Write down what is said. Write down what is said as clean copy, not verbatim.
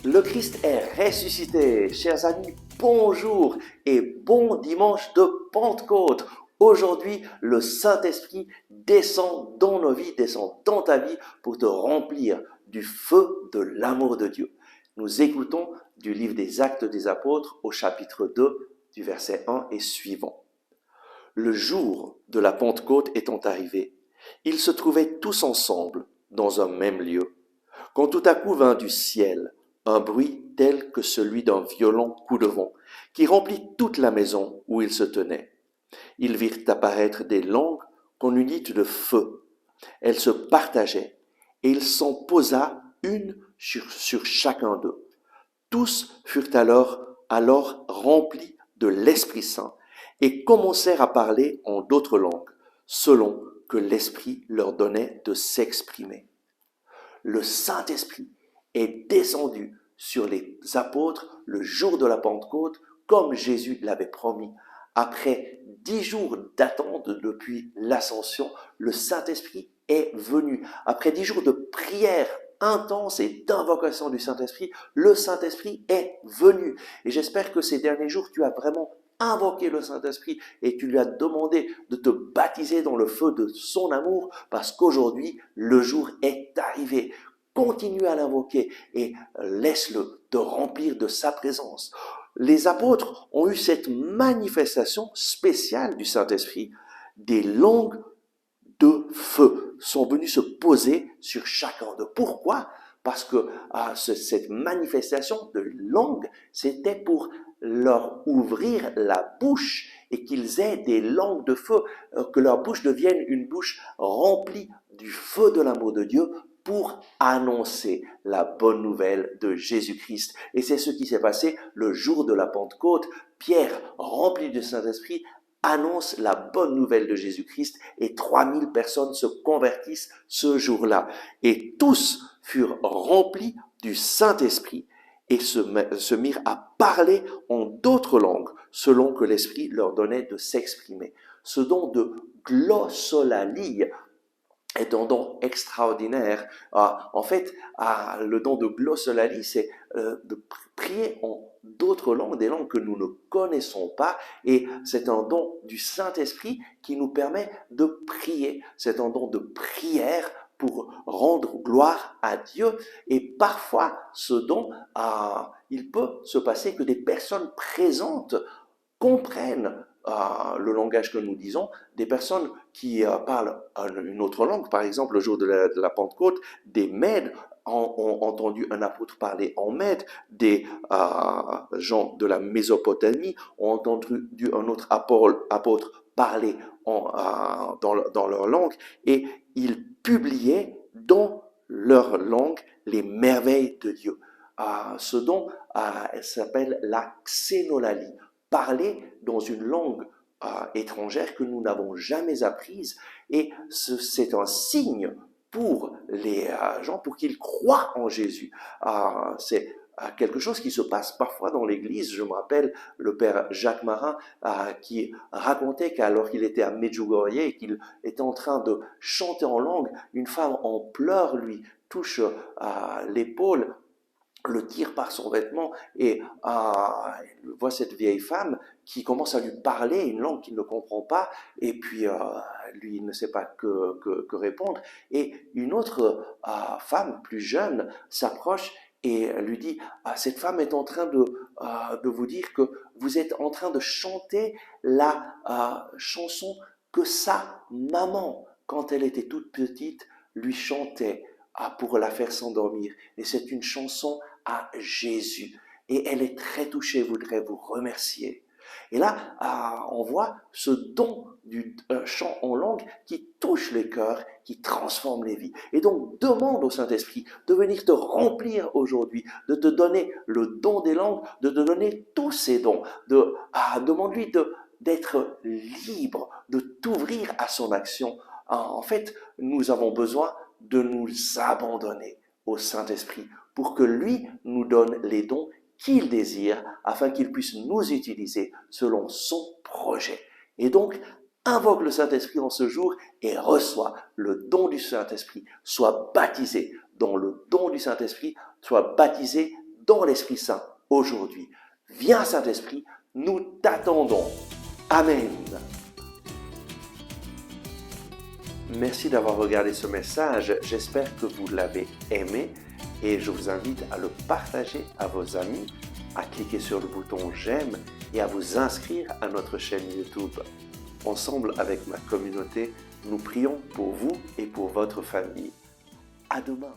Le Christ est ressuscité. Chers amis, bonjour et bon dimanche de Pentecôte. Aujourd'hui, le Saint-Esprit descend dans nos vies, descend dans ta vie pour te remplir du feu de l'amour de Dieu. Nous écoutons du livre des Actes des Apôtres au chapitre 2 du verset 1 et suivant. Le jour de la Pentecôte étant arrivé, ils se trouvaient tous ensemble dans un même lieu, quand tout à coup vint du ciel un bruit tel que celui d'un violent coup de vent, qui remplit toute la maison où ils se tenaient. Ils virent apparaître des langues qu'on eût dites de feu. Elles se partageaient, et il s'en posa une sur chacun d'eux. Tous furent alors remplis de l'Esprit Saint, et commencèrent à parler en d'autres langues, selon que l'Esprit leur donnait de s'exprimer. Le Saint-Esprit est descendu sur les apôtres le jour de la Pentecôte, comme Jésus l'avait promis. Après 10 jours d'attente depuis l'ascension, le Saint-Esprit est venu. Après 10 jours de prière intense et d'invocation du Saint-Esprit, le Saint-Esprit est venu. Et j'espère que ces derniers jours, tu as vraiment invoqué le Saint-Esprit et tu lui as demandé de te baptiser dans le feu de son amour, parce qu'aujourd'hui, le jour est arrivé. Continue à l'invoquer et laisse-le te remplir de sa présence. Les apôtres ont eu cette manifestation spéciale du Saint-Esprit. Des langues de feu sont venus se poser sur chacun d'eux. Pourquoi? Parce que cette manifestation de langue, c'était pour leur ouvrir la bouche et qu'ils aient des langues de feu, que leur bouche devienne une bouche remplie du feu de l'amour de Dieu pour annoncer la bonne nouvelle de Jésus-Christ. Et c'est ce qui s'est passé le jour de la Pentecôte. Pierre, rempli du Saint-Esprit, annonce la bonne nouvelle de Jésus-Christ et 3000 personnes se convertissent ce jour-là. Et tous furent remplis du Saint-Esprit et se mirent à parler en d'autres langues selon que l'Esprit leur donnait de s'exprimer. Ce don de glossolalie est un don extraordinaire. En fait, le don de glossolalie, c'est de prier en d'autres langues, des langues que nous ne connaissons pas, et c'est un don du Saint-Esprit qui nous permet de prier. C'est un don de prière pour rendre gloire à Dieu, et parfois, ce don, il peut se passer que des personnes présentes comprennent le langage que nous disons, des personnes qui parlent une autre langue, par exemple le jour de la Pentecôte, des Mèdes ont entendu un apôtre parler en Mède, des gens de la Mésopotamie ont entendu un autre apôtre parler dans leur langue, et ils publiaient dans leur langue les merveilles de Dieu. Ce don s'appelle la xénolalie. Parler dans une langue étrangère que nous n'avons jamais apprise, et c'est un signe pour les gens, pour qu'ils croient en Jésus. C'est quelque chose qui se passe parfois dans l'Église. Je me rappelle le père Jacques Marin qui racontait qu'alors qu'il était à Medjugorje et qu'il était en train de chanter en langue, une femme en pleurs lui touche l'épaule, le tire par son vêtement et voit cette vieille femme qui commence à lui parler une langue qu'il ne comprend pas, et puis lui il ne sait pas que répondre, et une autre femme plus jeune s'approche et lui dit cette femme est en train de vous dire que vous êtes en train de chanter la chanson que sa maman, quand elle était toute petite, lui chantait pour la faire s'endormir. Et c'est une chanson à Jésus. Et elle est très touchée, voudrait vous remercier. Et là, on voit ce don du chant en langue qui touche les cœurs, qui transforme les vies. Et donc, demande au Saint-Esprit de venir te remplir aujourd'hui, de te donner le don des langues, de te donner tous ces dons. Demande-lui d'être libre, de t'ouvrir à son action. En fait, nous avons besoin de nous abandonner au Saint-Esprit pour que lui nous donne les dons qu'il désire afin qu'il puisse nous utiliser selon son projet. Et donc, invoque le Saint-Esprit en ce jour et reçois le don du Saint-Esprit. Sois baptisé dans le don du Saint-Esprit, sois baptisé dans l'Esprit Saint aujourd'hui. Viens Saint-Esprit, nous t'attendons. Amen. Merci d'avoir regardé ce message. J'espère que vous l'avez aimé et je vous invite à le partager à vos amis, à cliquer sur le bouton j'aime et à vous inscrire à notre chaîne YouTube. Ensemble avec ma communauté, nous prions pour vous et pour votre famille. À demain.